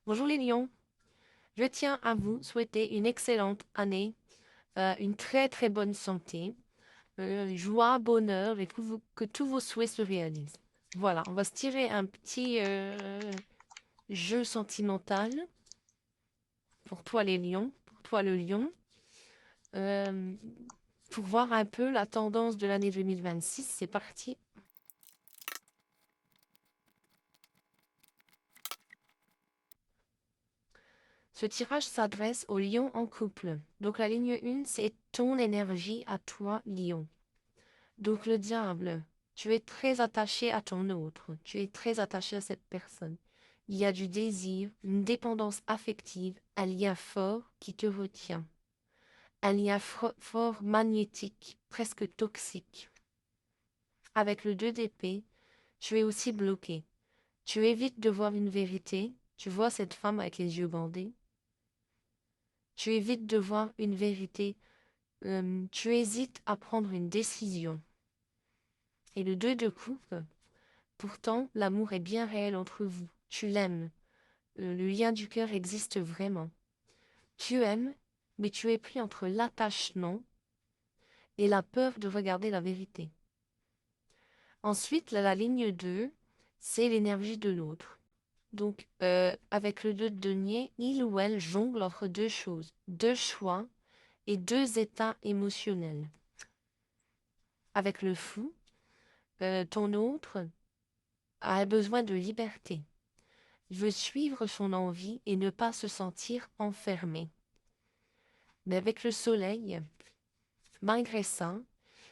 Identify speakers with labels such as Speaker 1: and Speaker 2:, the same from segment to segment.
Speaker 1: Bonjour les lions, je tiens à vous souhaiter une excellente année, une très très bonne santé, joie, bonheur et que tous vos souhaits se réalisent. Voilà, on va se tirer un petit jeu sentimental pour toi les lions, pour toi le lion, euh, pour voir un peu la tendance de l'année 2026. C'est parti. Ce tirage s'adresse aux lions en couple. Donc la ligne 1, c'est ton énergie à toi, lion. Donc le diable, tu es très attaché à ton autre, tu es très attaché à cette personne. Il y a du désir, une dépendance affective, un lien fort qui te retient, un lien fort magnétique, presque toxique. Avec le 2 d'épée, tu es aussi bloqué. Tu évites de voir une vérité, tu vois cette femme avec les yeux bandés. Tu évites de voir une vérité, tu hésites à prendre une décision. Et le 2 de coupe, pourtant, l'amour est bien réel entre vous. Tu l'aimes. Le lien du cœur existe vraiment. Tu aimes, mais tu es pris entre l'attachement et la peur de regarder la vérité. Ensuite, la ligne 2, c'est l'énergie de l'autre. Donc, avec le 2 de denier, il ou elle jongle entre deux choses, deux choix et deux états émotionnels. Avec le fou, ton autre a besoin de liberté. Il veut suivre son envie et ne pas se sentir enfermé. Mais avec le soleil, malgré ça,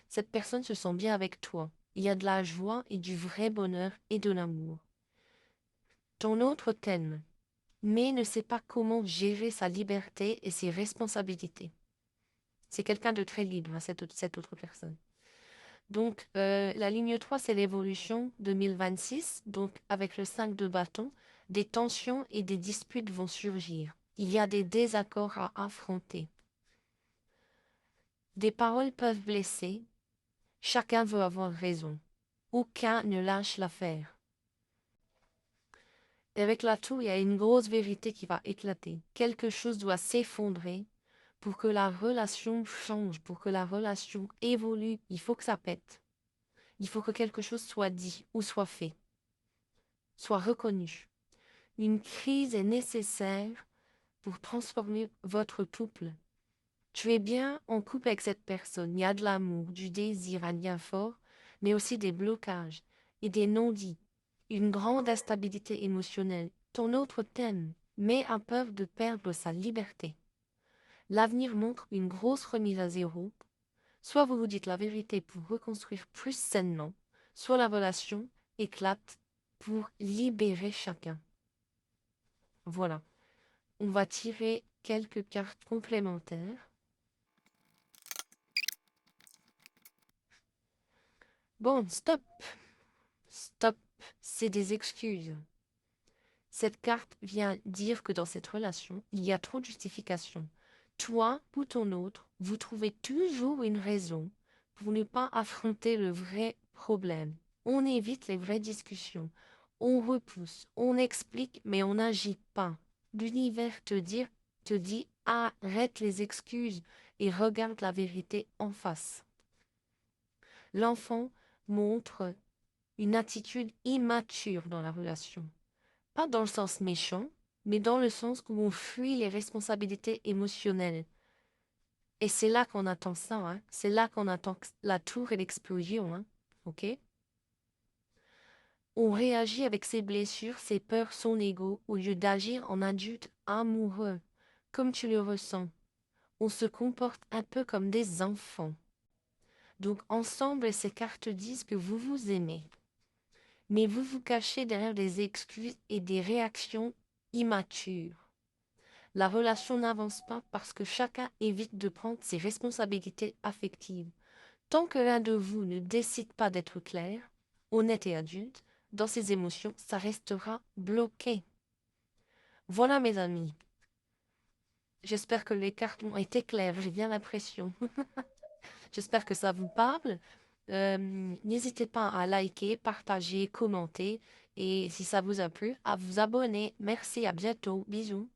Speaker 1: cette personne se sent bien avec toi. Il y a de la joie et du vrai bonheur et de l'amour. Ton autre t'aime, mais ne sait pas comment gérer sa liberté et ses responsabilités. C'est quelqu'un de très libre, hein, cette autre personne. Donc, la ligne 3, c'est l'évolution 2026. Donc, avec le 5 de bâton, des tensions et des disputes vont surgir. Il y a des désaccords à affronter. Des paroles peuvent blesser. Chacun veut avoir raison. Aucun ne lâche l'affaire. Et avec la tour, il y a une grosse vérité qui va éclater. Quelque chose doit s'effondrer pour que la relation change, pour que la relation évolue. Il faut que ça pète. Il faut que quelque chose soit dit ou soit fait, soit reconnu. Une crise est nécessaire pour transformer votre couple. Tu es bien en couple avec cette personne. Il y a de l'amour, du désir, un lien fort, mais aussi des blocages et des non-dits. Une grande instabilité émotionnelle. Ton autre t'aime, mais a peur de perdre sa liberté. L'avenir montre une grosse remise à zéro. Soit vous vous dites la vérité pour reconstruire plus sainement, soit la relation éclate pour libérer chacun. Voilà. On va tirer quelques cartes complémentaires. Bon, stop. Stop. C'est des excuses. Cette carte vient dire que dans cette relation, il y a trop de justifications. Toi ou ton autre, vous trouvez toujours une raison pour ne pas affronter le vrai problème. On évite les vraies discussions. On repousse, on explique, mais on n'agit pas. L'univers te dit arrête les excuses et regarde la vérité en face. L'enfant montre une attitude immature dans la relation. Pas dans le sens méchant, mais dans le sens où on fuit les responsabilités émotionnelles. Et c'est là qu'on attend ça, hein. C'est là qu'on attend la tour et l'explosion, hein. Ok? On réagit avec ses blessures, ses peurs, son ego, au lieu d'agir en adulte amoureux, comme tu le ressens. On se comporte un peu comme des enfants. Donc ensemble, ces cartes disent que vous vous aimez. Mais vous vous cachez derrière des excuses et des réactions immatures. La relation n'avance pas parce que chacun évite de prendre ses responsabilités affectives. Tant que l'un de vous ne décide pas d'être clair, honnête et adulte, dans ses émotions, ça restera bloqué. Voilà mes amis. J'espère que les cartes ont été claires, j'ai bien l'impression. J'espère que ça vous parle. N'hésitez pas à liker, partager, commenter Et si ça vous a plu, à vous abonner. Merci, à bientôt. Bisous.